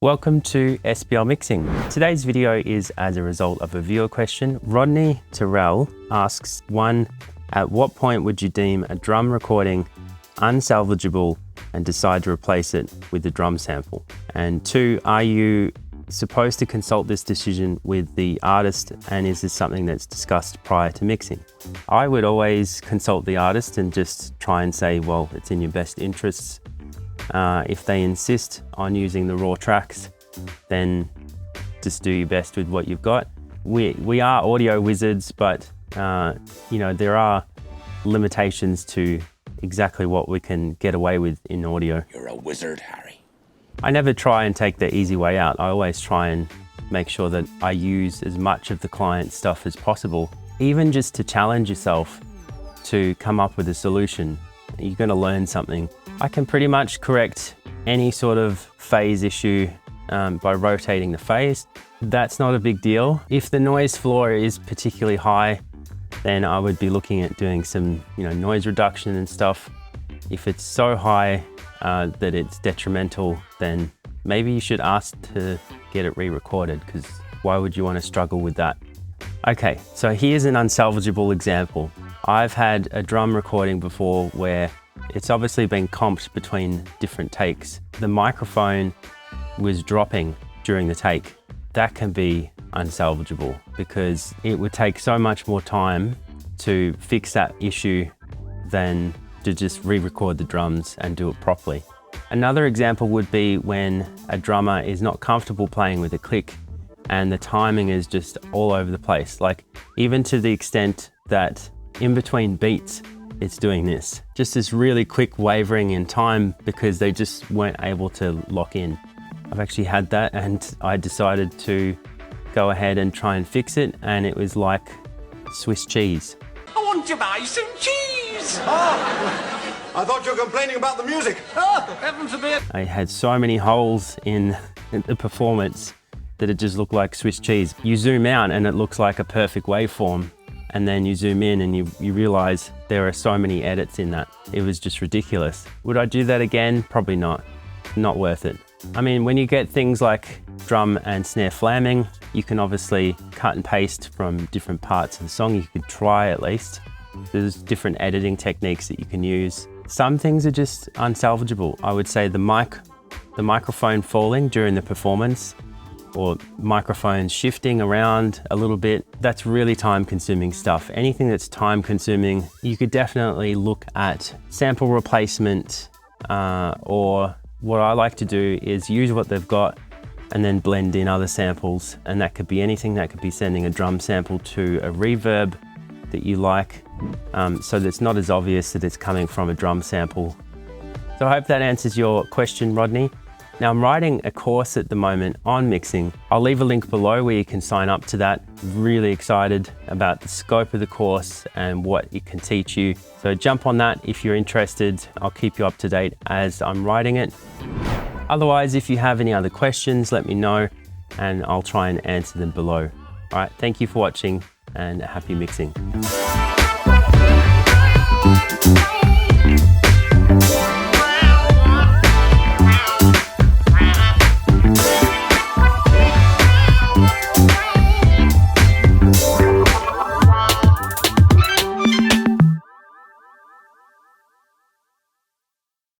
Welcome to SBL Mixing. Today's video is as a result of a viewer question. Rodney Terrell asks, 1, at what point would you deem a drum recording unsalvageable and decide to replace it with a drum sample? And 2, are you supposed to consult this decision with the artist, and is this something that's discussed prior to mixing? I would always consult the artist and just try and say, well, it's in your best interests. If they insist on using the raw tracks, then just do your best with what you've got. We are audio wizards, but there are limitations to exactly what we can get away with in audio. You're a wizard, Harry. I never try and take the easy way out. I always try and make sure that I use as much of the client's stuff as possible, even just to challenge yourself to come up with a solution. You're going to learn something. I can pretty much correct any sort of phase issue by rotating the phase. That's not a big deal. If the noise floor is particularly high, then I would be looking at doing some noise reduction and stuff. If it's so high that it's detrimental, then maybe you should ask to get it re-recorded, because why would you want to struggle with that? Okay, so here's an unsalvageable example. I've had a drum recording before where it's obviously been comped between different takes. The microphone was dropping during the take. That can be unsalvageable because it would take so much more time to fix that issue than to just re-record the drums and do it properly. Another example would be when a drummer is not comfortable playing with a click and the timing is just all over the place, like even to the extent that in between beats, it's doing this. Just this really quick wavering in time because they just weren't able to lock in. I've actually had that, and I decided to go ahead and try and fix it, and it was like Swiss cheese. I want to buy some cheese! Oh, I thought you were complaining about the music. Oh, heaven forbid! I had so many holes in the performance that it just looked like Swiss cheese. You zoom out and it looks like a perfect waveform, and then you zoom in and you realize there are so many edits in that. It was just ridiculous. Would I do that again? Probably not. Not worth it. I mean, when you get things like drum and snare flamming, you can obviously cut and paste from different parts of the song. You could try at least. There's different editing techniques that you can use. Some things are just unsalvageable. I would say the microphone falling during the performance, or microphones shifting around a little bit, that's really time-consuming stuff. Anything that's time-consuming, you could definitely look at sample replacement, or what I like to do is use what they've got and then blend in other samples, and that could be anything. That could be sending a drum sample to a reverb that you like, so that it's not as obvious that it's coming from a drum sample. So I hope that answers your question, Rodney. Now, I'm writing a course at the moment on mixing. I'll leave a link below where you can sign up to that. Really excited about the scope of the course and what it can teach you. So jump on that if you're interested. I'll keep you up to date as I'm writing it. Otherwise, if you have any other questions, let me know and I'll try and answer them below. All right, thank you for watching and happy mixing.